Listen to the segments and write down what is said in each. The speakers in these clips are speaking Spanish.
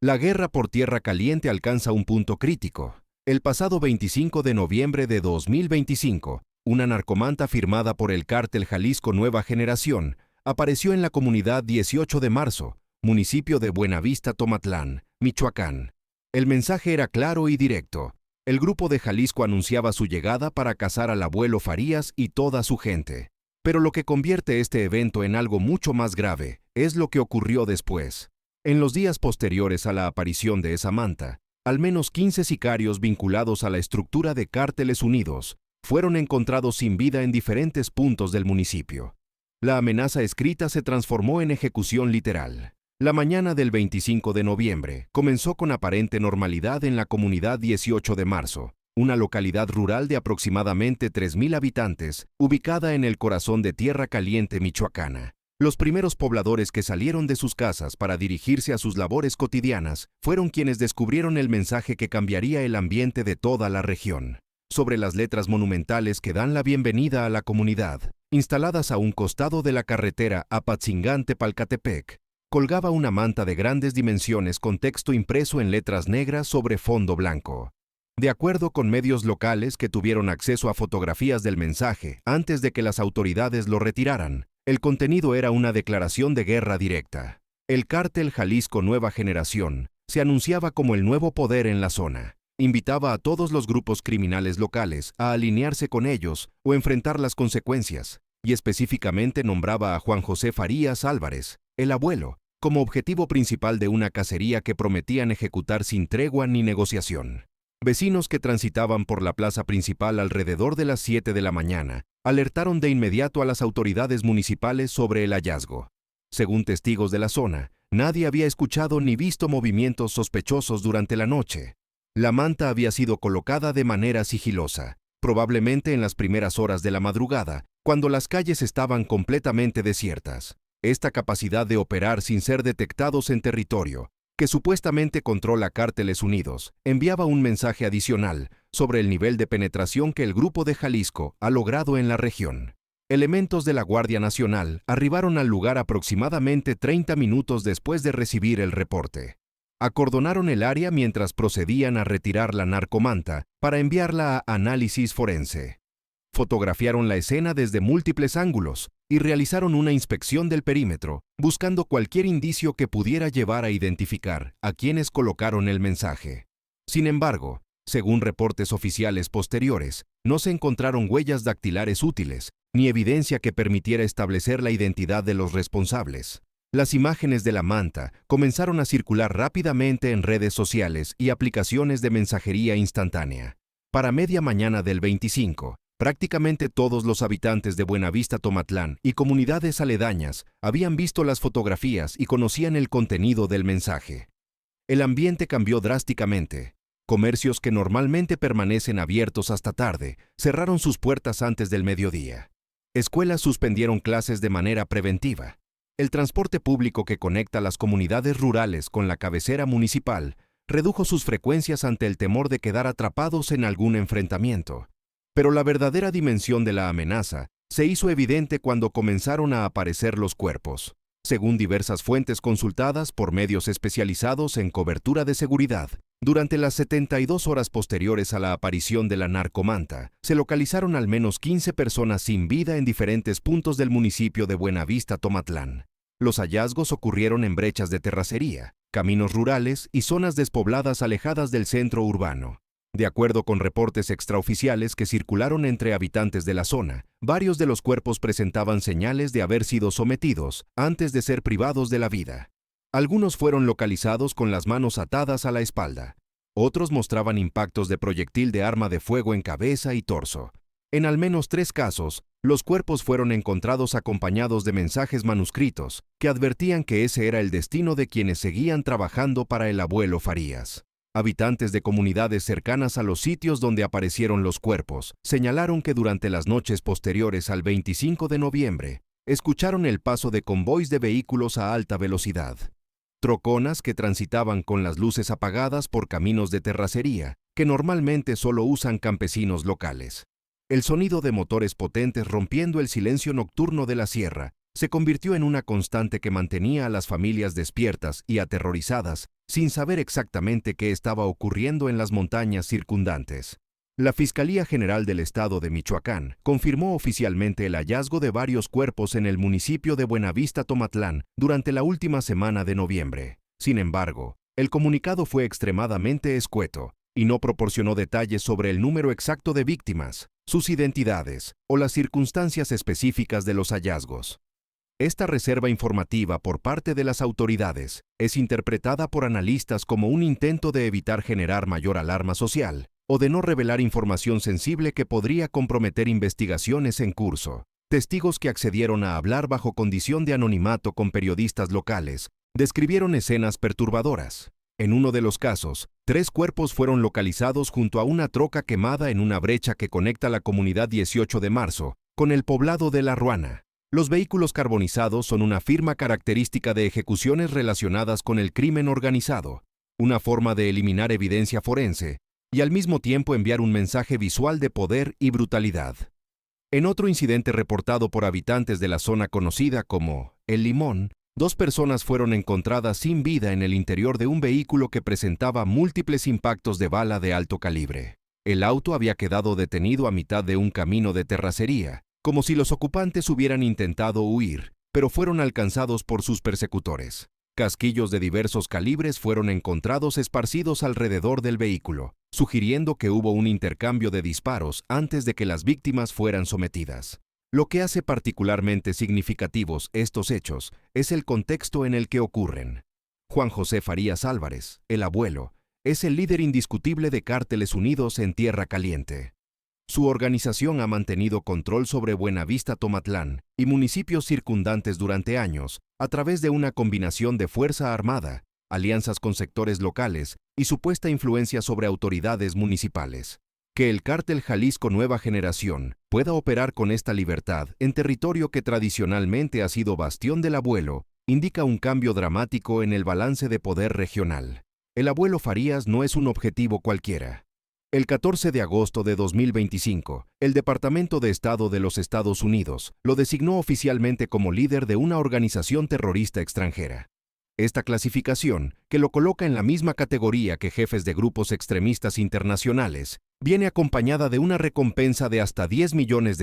La guerra por Tierra Caliente alcanza un punto crítico. El pasado 25 de noviembre de 2025, una narcomanta firmada por el cártel Jalisco Nueva Generación apareció en la comunidad 18 de marzo, municipio de Buenavista, Tomatlán, Michoacán. El mensaje era claro y directo. El grupo de Jalisco anunciaba su llegada para cazar al abuelo Farías y toda su gente. Pero lo que convierte este evento en algo mucho más grave es lo que ocurrió después. En los días posteriores a la aparición de esa manta, al menos 15 sicarios vinculados a la estructura de Cárteles Unidos fueron encontrados sin vida en diferentes puntos del municipio. La amenaza escrita se transformó en ejecución literal. La mañana del 25 de noviembre comenzó con aparente normalidad en la comunidad 18 de marzo, una localidad rural de aproximadamente 3,000 habitantes, ubicada en el corazón de Tierra Caliente, michoacana. Los primeros pobladores que salieron de sus casas para dirigirse a sus labores cotidianas fueron quienes descubrieron el mensaje que cambiaría el ambiente de toda la región. Sobre las letras monumentales que dan la bienvenida a la comunidad, instaladas a un costado de la carretera Apatzingán-Tepalcatepec, colgaba una manta de grandes dimensiones con texto impreso en letras negras sobre fondo blanco. De acuerdo con medios locales que tuvieron acceso a fotografías del mensaje antes de que las autoridades lo retiraran, el contenido era una declaración de guerra directa. El cártel Jalisco Nueva Generación se anunciaba como el nuevo poder en la zona. Invitaba a todos los grupos criminales locales a alinearse con ellos o enfrentar las consecuencias, y específicamente nombraba a Juan José Farías Álvarez, el abuelo, como objetivo principal de una cacería que prometían ejecutar sin tregua ni negociación. Vecinos que transitaban por la plaza principal alrededor de las 7 de la mañana alertaron de inmediato a las autoridades municipales sobre el hallazgo. Según testigos de la zona, nadie había escuchado ni visto movimientos sospechosos durante la noche. La manta había sido colocada de manera sigilosa, probablemente en las primeras horas de la madrugada, cuando las calles estaban completamente desiertas. Esta capacidad de operar sin ser detectados en territorio, que supuestamente controla Cárteles Unidos, enviaba un mensaje adicional sobre el nivel de penetración que el Grupo de Jalisco ha logrado en la región. Elementos de la Guardia Nacional arribaron al lugar aproximadamente 30 minutos después de recibir el reporte. Acordonaron el área mientras procedían a retirar la narcomanta para enviarla a análisis forense. Fotografiaron la escena desde múltiples ángulos y realizaron una inspección del perímetro, buscando cualquier indicio que pudiera llevar a identificar a quienes colocaron el mensaje. Sin embargo, según reportes oficiales posteriores, no se encontraron huellas dactilares útiles, ni evidencia que permitiera establecer la identidad de los responsables. Las imágenes de la manta comenzaron a circular rápidamente en redes sociales y aplicaciones de mensajería instantánea. Para media mañana del 25, prácticamente todos los habitantes de Buenavista, Tomatlán y comunidades aledañas habían visto las fotografías y conocían el contenido del mensaje. El ambiente cambió drásticamente. Comercios que normalmente permanecen abiertos hasta tarde cerraron sus puertas antes del mediodía. Escuelas suspendieron clases de manera preventiva. El transporte público que conecta las comunidades rurales con la cabecera municipal redujo sus frecuencias ante el temor de quedar atrapados en algún enfrentamiento. Pero la verdadera dimensión de la amenaza se hizo evidente cuando comenzaron a aparecer los cuerpos. Según diversas fuentes consultadas por medios especializados en cobertura de seguridad, durante las 72 horas posteriores a la aparición de la narcomanta, se localizaron al menos 15 personas sin vida en diferentes puntos del municipio de Buenavista, Tomatlán. Los hallazgos ocurrieron en brechas de terracería, caminos rurales y zonas despobladas alejadas del centro urbano. De acuerdo con reportes extraoficiales que circularon entre habitantes de la zona, varios de los cuerpos presentaban señales de haber sido sometidos antes de ser privados de la vida. Algunos fueron localizados con las manos atadas a la espalda. Otros mostraban impactos de proyectil de arma de fuego en cabeza y torso. En al menos 3 casos, los cuerpos fueron encontrados acompañados de mensajes manuscritos que advertían que ese era el destino de quienes seguían trabajando para el abuelo Farías. Habitantes de comunidades cercanas a los sitios donde aparecieron los cuerpos señalaron que durante las noches posteriores al 25 de noviembre escucharon el paso de convoys de vehículos a alta velocidad. Troconas que transitaban con las luces apagadas por caminos de terracería que normalmente solo usan campesinos locales. El sonido de motores potentes rompiendo el silencio nocturno de la sierra se convirtió en una constante que mantenía a las familias despiertas y aterrorizadas, sin saber exactamente qué estaba ocurriendo en las montañas circundantes. La Fiscalía General del Estado de Michoacán confirmó oficialmente el hallazgo de varios cuerpos en el municipio de Buenavista Tomatlán durante la última semana de noviembre. Sin embargo, el comunicado fue extremadamente escueto y no proporcionó detalles sobre el número exacto de víctimas, sus identidades o las circunstancias específicas de los hallazgos. Esta reserva informativa por parte de las autoridades es interpretada por analistas como un intento de evitar generar mayor alarma social o de no revelar información sensible que podría comprometer investigaciones en curso. Testigos que accedieron a hablar bajo condición de anonimato con periodistas locales describieron escenas perturbadoras. En uno de los casos, 3 cuerpos fueron localizados junto a una troca quemada en una brecha que conecta la comunidad 18 de marzo con el poblado de La Ruana. Los vehículos carbonizados son una firma característica de ejecuciones relacionadas con el crimen organizado, una forma de eliminar evidencia forense y al mismo tiempo enviar un mensaje visual de poder y brutalidad. En otro incidente reportado por habitantes de la zona conocida como El Limón, 2 personas fueron encontradas sin vida en el interior de un vehículo que presentaba múltiples impactos de bala de alto calibre. El auto había quedado detenido a mitad de un camino de terracería, como si los ocupantes hubieran intentado huir, pero fueron alcanzados por sus persecutores. Casquillos de diversos calibres fueron encontrados esparcidos alrededor del vehículo, sugiriendo que hubo un intercambio de disparos antes de que las víctimas fueran sometidas. Lo que hace particularmente significativos estos hechos es el contexto en el que ocurren. Juan José Farías Álvarez, el abuelo, es el líder indiscutible de Cárteles Unidos en Tierra Caliente. Su organización ha mantenido control sobre Buenavista Tomatlán y municipios circundantes durante años a través de una combinación de fuerza armada, alianzas con sectores locales y supuesta influencia sobre autoridades municipales. Que el Cártel Jalisco Nueva Generación pueda operar con esta libertad en territorio que tradicionalmente ha sido bastión del abuelo indica un cambio dramático en el balance de poder regional. El abuelo Farías no es un objetivo cualquiera. El 14 de agosto de 2025, el Departamento de Estado de los Estados Unidos lo designó oficialmente como líder de una organización terrorista extranjera. Esta clasificación, que lo coloca en la misma categoría que jefes de grupos extremistas internacionales, viene acompañada de una recompensa de hasta $10 millones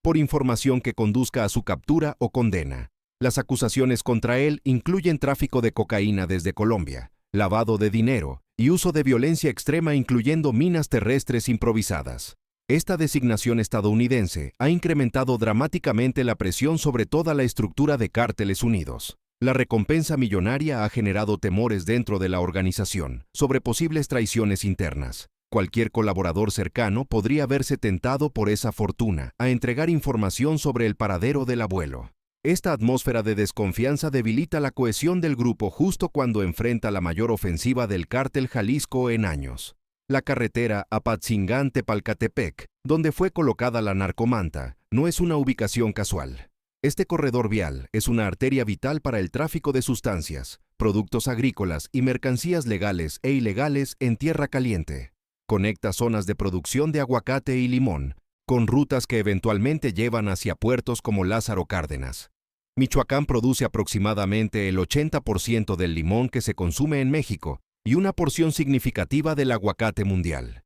por información que conduzca a su captura o condena. Las acusaciones contra él incluyen tráfico de cocaína desde Colombia, lavado de dinero y uso de violencia extrema incluyendo minas terrestres improvisadas. Esta designación estadounidense ha incrementado dramáticamente la presión sobre toda la estructura de Cárteles Unidos. La recompensa millonaria ha generado temores dentro de la organización sobre posibles traiciones internas. Cualquier colaborador cercano podría verse tentado por esa fortuna a entregar información sobre el paradero del abuelo. Esta atmósfera de desconfianza debilita la cohesión del grupo justo cuando enfrenta la mayor ofensiva del Cártel Jalisco en años. La carretera Apatzingán-Tepalcatepec, donde fue colocada la narcomanta, no es una ubicación casual. Este corredor vial es una arteria vital para el tráfico de sustancias, productos agrícolas y mercancías legales e ilegales en Tierra Caliente. Conecta zonas de producción de aguacate y limón, con rutas que eventualmente llevan hacia puertos como Lázaro Cárdenas. Michoacán produce aproximadamente el 80% del limón que se consume en México y una porción significativa del aguacate mundial.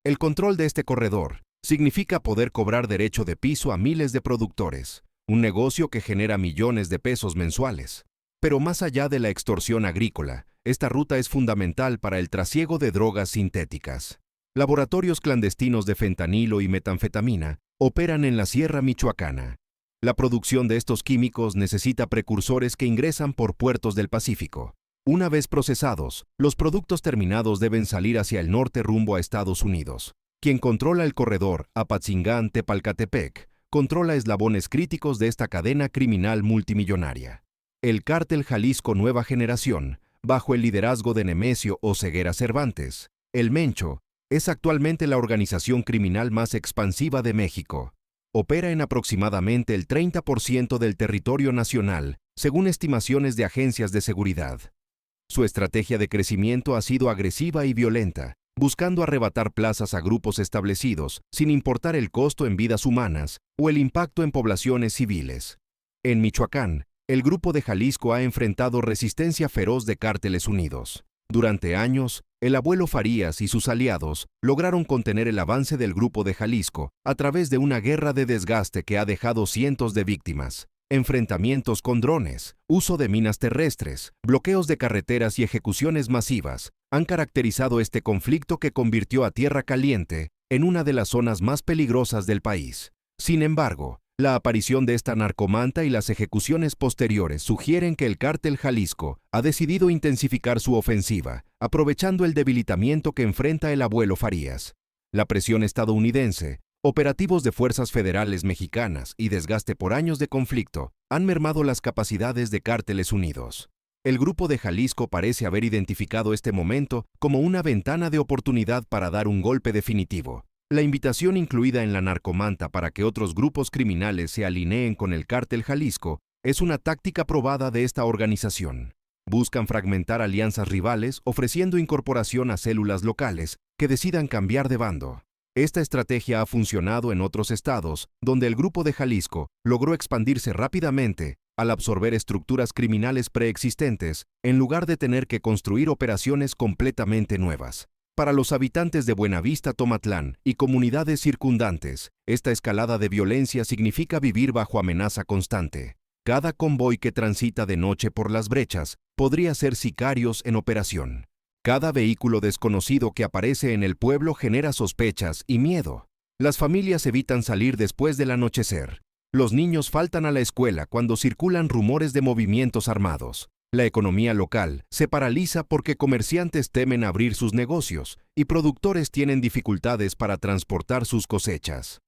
El control de este corredor significa poder cobrar derecho de piso a miles de productores, un negocio que genera millones de pesos mensuales. Pero más allá de la extorsión agrícola, esta ruta es fundamental para el trasiego de drogas sintéticas. Laboratorios clandestinos de fentanilo y metanfetamina operan en la Sierra Michoacana. La producción de estos químicos necesita precursores que ingresan por puertos del Pacífico. Una vez procesados, los productos terminados deben salir hacia el norte rumbo a Estados Unidos. Quien controla el corredor Apatzingán-Tepalcatepec controla eslabones críticos de esta cadena criminal multimillonaria. El Cártel Jalisco Nueva Generación, bajo el liderazgo de Nemesio Oseguera Cervantes, el Mencho, es actualmente la organización criminal más expansiva de México. Opera en aproximadamente el 30% del territorio nacional, según estimaciones de agencias de seguridad. Su estrategia de crecimiento ha sido agresiva y violenta, buscando arrebatar plazas a grupos establecidos, sin importar el costo en vidas humanas o el impacto en poblaciones civiles. En Michoacán, el Grupo de Jalisco ha enfrentado resistencia feroz de Cárteles Unidos. Durante años, el abuelo Farías y sus aliados lograron contener el avance del Grupo de Jalisco a través de una guerra de desgaste que ha dejado cientos de víctimas. Enfrentamientos con drones, uso de minas terrestres, bloqueos de carreteras y ejecuciones masivas han caracterizado este conflicto que convirtió a Tierra Caliente en una de las zonas más peligrosas del país. Sin embargo, la aparición de esta narcomanta y las ejecuciones posteriores sugieren que el Cártel Jalisco ha decidido intensificar su ofensiva, aprovechando el debilitamiento que enfrenta el abuelo Farías. La presión estadounidense, operativos de fuerzas federales mexicanas y desgaste por años de conflicto han mermado las capacidades de Cárteles Unidos. El Grupo de Jalisco parece haber identificado este momento como una ventana de oportunidad para dar un golpe definitivo. La invitación incluida en la narcomanta para que otros grupos criminales se alineen con el Cártel Jalisco es una táctica probada de esta organización. Buscan fragmentar alianzas rivales ofreciendo incorporación a células locales que decidan cambiar de bando. Esta estrategia ha funcionado en otros estados, donde el Grupo de Jalisco logró expandirse rápidamente al absorber estructuras criminales preexistentes en lugar de tener que construir operaciones completamente nuevas. Para los habitantes de Buenavista, Tomatlán y comunidades circundantes, esta escalada de violencia significa vivir bajo amenaza constante. Cada convoy que transita de noche por las brechas podría ser sicarios en operación. Cada vehículo desconocido que aparece en el pueblo genera sospechas y miedo. Las familias evitan salir después del anochecer. Los niños faltan a la escuela cuando circulan rumores de movimientos armados. La economía local se paraliza porque comerciantes temen abrir sus negocios y productores tienen dificultades para transportar sus cosechas.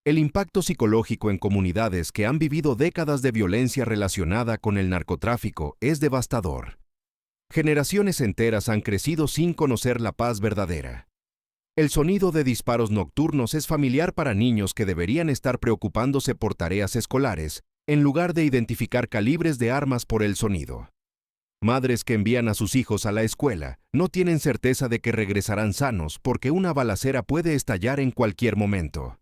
El impacto psicológico en comunidades que han vivido décadas de violencia relacionada con el narcotráfico es devastador. Generaciones enteras han crecido sin conocer la paz verdadera. El sonido de disparos nocturnos es familiar para niños que deberían estar preocupándose por tareas escolares, en lugar de identificar calibres de armas por el sonido. Madres que envían a sus hijos a la escuela no tienen certeza de que regresarán sanos porque una balacera puede estallar en cualquier momento.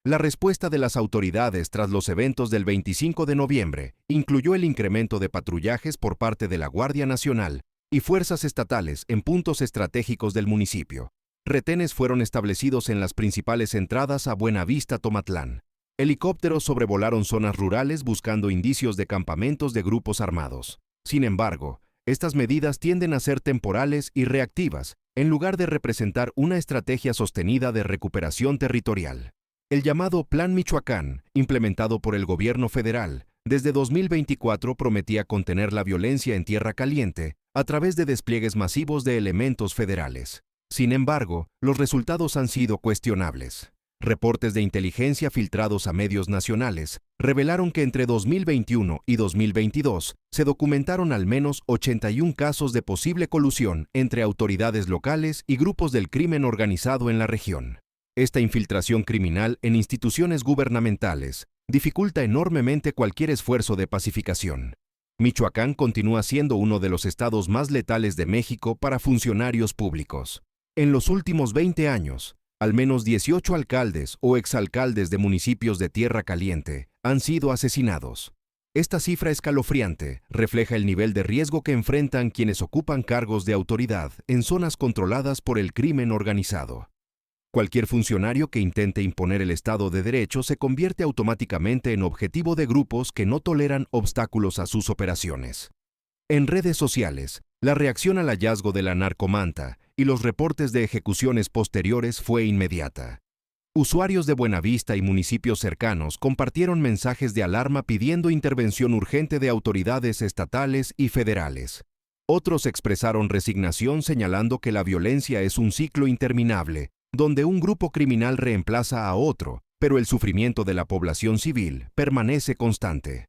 La respuesta de las autoridades tras los eventos del 25 de noviembre incluyó el incremento de patrullajes por parte de la Guardia Nacional y fuerzas estatales en puntos estratégicos del municipio. Retenes fueron establecidos en las principales entradas a Buenavista, Tomatlán. Helicópteros sobrevolaron zonas rurales buscando indicios de campamentos de grupos armados. Sin embargo, estas medidas tienden a ser temporales y reactivas, en lugar de representar una estrategia sostenida de recuperación territorial. El llamado Plan Michoacán, implementado por el gobierno federal, desde 2024 prometía contener la violencia en Tierra Caliente a través de despliegues masivos de elementos federales. Sin embargo, los resultados han sido cuestionables. Reportes de inteligencia filtrados a medios nacionales revelaron que entre 2021 y 2022 se documentaron al menos 81 casos de posible colusión entre autoridades locales y grupos del crimen organizado en la región. Esta infiltración criminal en instituciones gubernamentales dificulta enormemente cualquier esfuerzo de pacificación. Michoacán continúa siendo uno de los estados más letales de México para funcionarios públicos. En los últimos 20 años, al menos 18 alcaldes o exalcaldes de municipios de Tierra Caliente han sido asesinados. Esta cifra escalofriante refleja el nivel de riesgo que enfrentan quienes ocupan cargos de autoridad en zonas controladas por el crimen organizado. Cualquier funcionario que intente imponer el Estado de Derecho se convierte automáticamente en objetivo de grupos que no toleran obstáculos a sus operaciones. En redes sociales, la reacción al hallazgo de la narcomanta y los reportes de ejecuciones posteriores fue inmediata. Usuarios de Buenavista y municipios cercanos compartieron mensajes de alarma pidiendo intervención urgente de autoridades estatales y federales. Otros expresaron resignación señalando que la violencia es un ciclo interminable, donde un grupo criminal reemplaza a otro, pero el sufrimiento de la población civil permanece constante.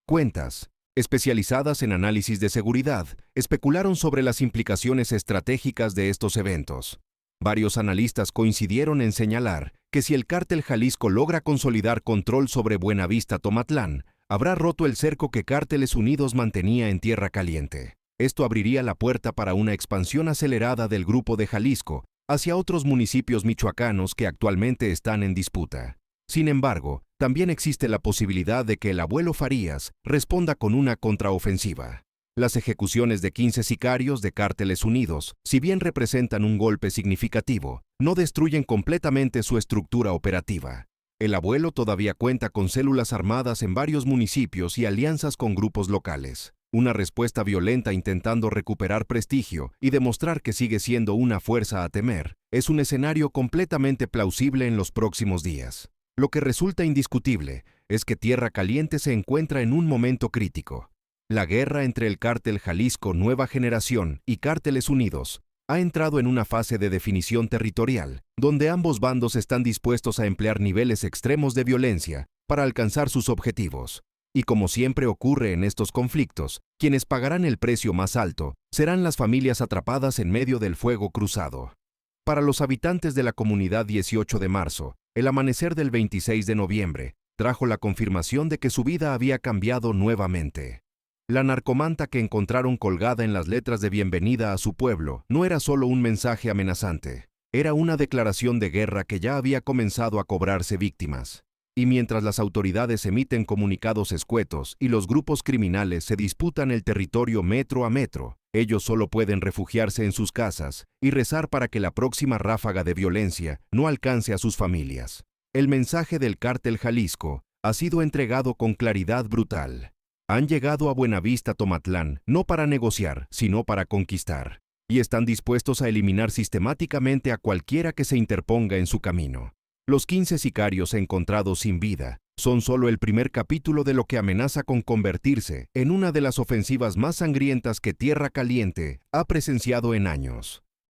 Cuentas especializadas en análisis de seguridad especularon sobre las implicaciones estratégicas de estos eventos. Varios analistas coincidieron en señalar que si el Cártel Jalisco logra consolidar control sobre Buenavista, Tomatlán, habrá roto el cerco que Cárteles Unidos mantenía en Tierra Caliente. Esto abriría la puerta para una expansión acelerada del Grupo de Jalisco hacia otros municipios michoacanos que actualmente están en disputa. Sin embargo, también existe la posibilidad de que el abuelo Farías responda con una contraofensiva. Las ejecuciones de 15 sicarios de Cárteles Unidos, si bien representan un golpe significativo, no destruyen completamente su estructura operativa. El abuelo todavía cuenta con células armadas en varios municipios y alianzas con grupos locales. Una respuesta violenta intentando recuperar prestigio y demostrar que sigue siendo una fuerza a temer, es un escenario completamente plausible en los próximos días. Lo que resulta indiscutible es que Tierra Caliente se encuentra en un momento crítico. La guerra entre el Cártel Jalisco Nueva Generación y Cárteles Unidos ha entrado en una fase de definición territorial, donde ambos bandos están dispuestos a emplear niveles extremos de violencia para alcanzar sus objetivos. Y como siempre ocurre en estos conflictos, quienes pagarán el precio más alto serán las familias atrapadas en medio del fuego cruzado. Para los habitantes de la comunidad 18 de marzo, el amanecer del 26 de noviembre trajo la confirmación de que su vida había cambiado nuevamente. La narcomanta que encontraron colgada en las letras de bienvenida a su pueblo no era solo un mensaje amenazante, era una declaración de guerra que ya había comenzado a cobrarse víctimas. Y mientras las autoridades emiten comunicados escuetos y los grupos criminales se disputan el territorio metro a metro, ellos solo pueden refugiarse en sus casas y rezar para que la próxima ráfaga de violencia no alcance a sus familias. El mensaje del Cártel Jalisco ha sido entregado con claridad brutal. Han llegado a Buenavista, Tomatlán, no para negociar, sino para conquistar, y están dispuestos a eliminar sistemáticamente a cualquiera que se interponga en su camino. Los 15 sicarios encontrados sin vida son solo el primer capítulo de lo que amenaza con convertirse en una de las ofensivas más sangrientas que Tierra Caliente ha presenciado en años.